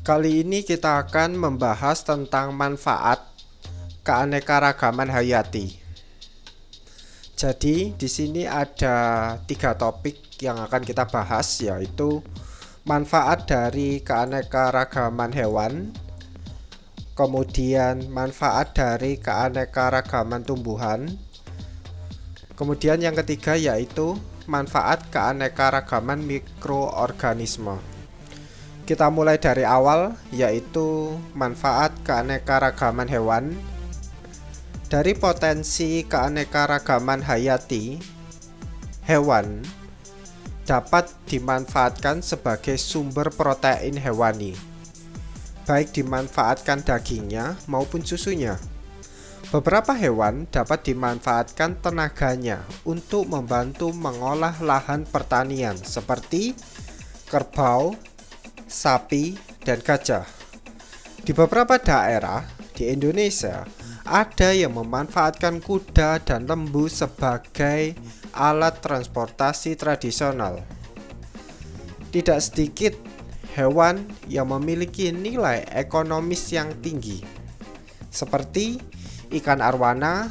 Kali ini kita akan membahas tentang manfaat keanekaragaman hayati. Jadi di sini ada 3 topik yang akan kita bahas, yaitu manfaat dari keanekaragaman hewan, kemudian manfaat dari keanekaragaman tumbuhan, kemudian yang ketiga yaitu manfaat keanekaragaman mikroorganisme. Kita mulai dari awal, yaitu manfaat keanekaragaman hewan. Dari potensi keanekaragaman hayati, hewan dapat dimanfaatkan sebagai sumber protein hewani, baik dimanfaatkan dagingnya maupun susunya. Beberapa hewan dapat dimanfaatkan tenaganya untuk membantu mengolah lahan pertanian seperti kerbau, sapi, dan gajah. Di beberapa daerah di Indonesia, ada yang memanfaatkan kuda dan lembu sebagai alat transportasi tradisional. Tidak sedikit hewan yang memiliki nilai ekonomis yang tinggi, seperti ikan arwana,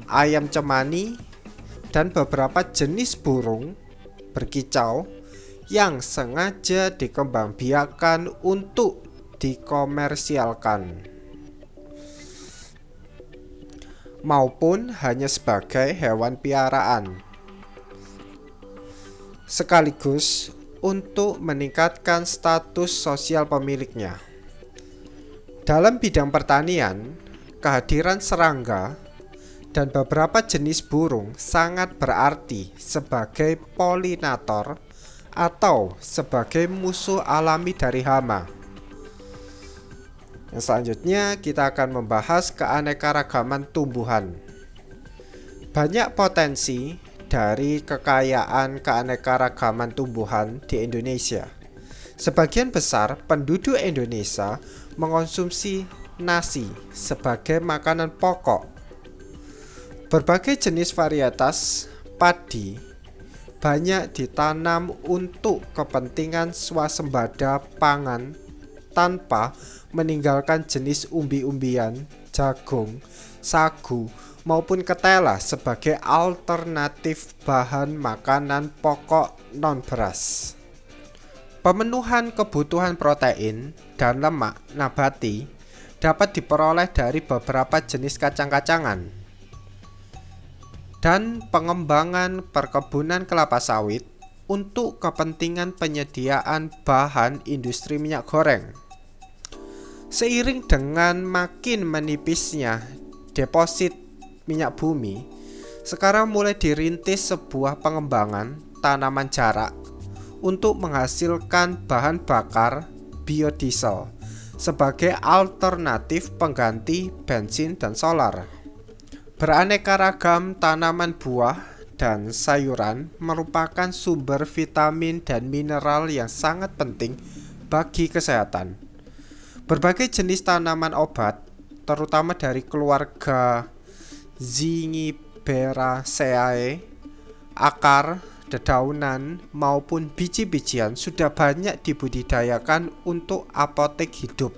ayam cemani, dan beberapa jenis burung berkicau yang sengaja dikembangbiakan untuk dikomersialkan, maupun hanya sebagai hewan piaraan, sekaligus untuk meningkatkan status sosial pemiliknya. Dalam bidang pertanian, kehadiran serangga dan beberapa jenis burung sangat berarti sebagai polinator atau sebagai musuh alami dari hama. Yang selanjutnya kita akan membahas keanekaragaman tumbuhan. Banyak potensi dari kekayaan keanekaragaman tumbuhan di Indonesia. Sebagian besar penduduk Indonesia mengonsumsi nasi sebagai makanan pokok. Berbagai jenis varietas padi banyak ditanam untuk kepentingan swasembada pangan tanpa meninggalkan jenis umbi-umbian, jagung, sagu, maupun ketela sebagai alternatif bahan makanan pokok non-beras. Pemenuhan kebutuhan protein dan lemak nabati dapat diperoleh dari beberapa jenis kacang-kacangan. Dan pengembangan perkebunan kelapa sawit untuk kepentingan penyediaan bahan industri minyak goreng. Seiring dengan makin menipisnya deposit minyak bumi, sekarang mulai dirintis sebuah pengembangan tanaman jarak untuk menghasilkan bahan bakar biodiesel sebagai alternatif pengganti bensin dan solar. Beraneka ragam tanaman buah dan sayuran merupakan sumber vitamin dan mineral yang sangat penting bagi kesehatan. Berbagai jenis tanaman obat, terutama dari keluarga Zingiberaceae, akar, dedaunan, maupun biji-bijian sudah banyak dibudidayakan untuk apotek hidup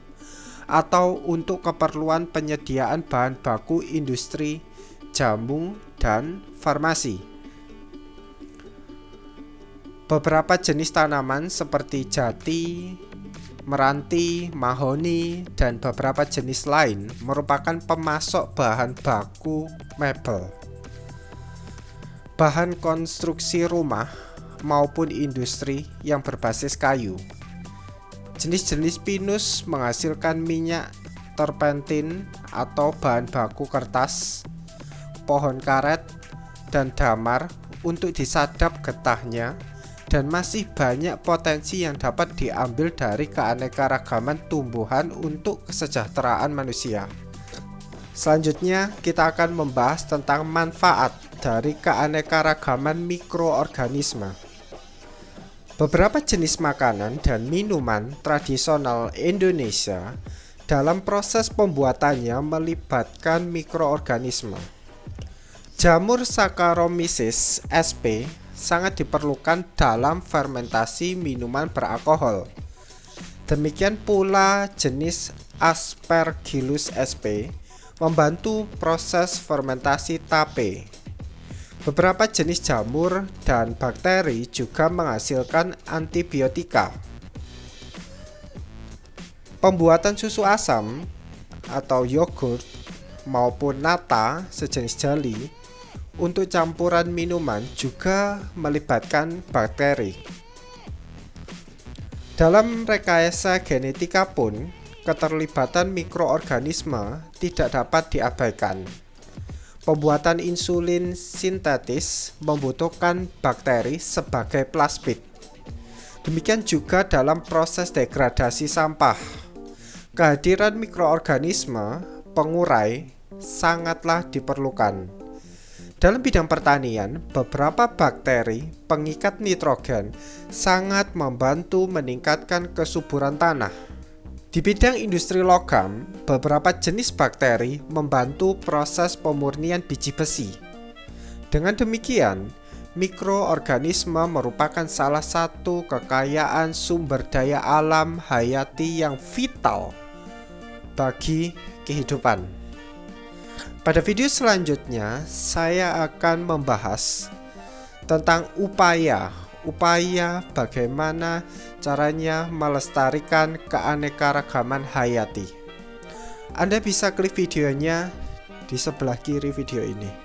atau untuk keperluan penyediaan bahan baku industri, jamu, dan farmasi. Beberapa jenis tanaman seperti jati, meranti, mahoni, dan beberapa jenis lain merupakan pemasok bahan baku mebel, bahan konstruksi rumah, maupun industri yang berbasis kayu. Jenis-jenis pinus menghasilkan minyak terpentin atau bahan baku kertas, pohon karet, dan damar untuk disadap getahnya. Dan masih banyak potensi yang dapat diambil dari keanekaragaman tumbuhan untuk kesejahteraan manusia. Selanjutnya kita akan membahas tentang manfaat dari keanekaragaman mikroorganisme. Beberapa jenis makanan dan minuman tradisional Indonesia dalam proses pembuatannya melibatkan mikroorganisme. Jamur Saccharomyces sp sangat diperlukan dalam fermentasi minuman beralkohol. Demikian pula jenis Aspergillus sp membantu proses fermentasi tape. Beberapa jenis jamur dan bakteri juga menghasilkan antibiotika. Pembuatan susu asam atau yogurt maupun nata sejenis jelly untuk campuran minuman juga melibatkan bakteri. Dalam rekayasa genetika pun, keterlibatan mikroorganisme tidak dapat diabaikan. Pembuatan insulin sintetis membutuhkan bakteri sebagai plasmid. Demikian juga dalam proses degradasi sampah. Kehadiran mikroorganisme pengurai sangatlah diperlukan. Dalam bidang pertanian, beberapa bakteri pengikat nitrogen sangat membantu meningkatkan kesuburan tanah. Di bidang industri logam, beberapa jenis bakteri membantu proses pemurnian biji besi. Dengan demikian, mikroorganisme merupakan salah satu kekayaan sumber daya alam hayati yang vital bagi kehidupan. Pada video selanjutnya, saya akan membahas tentang upaya bagaimana caranya melestarikan keanekaragaman hayati. Anda bisa klik videonya di sebelah kiri video ini.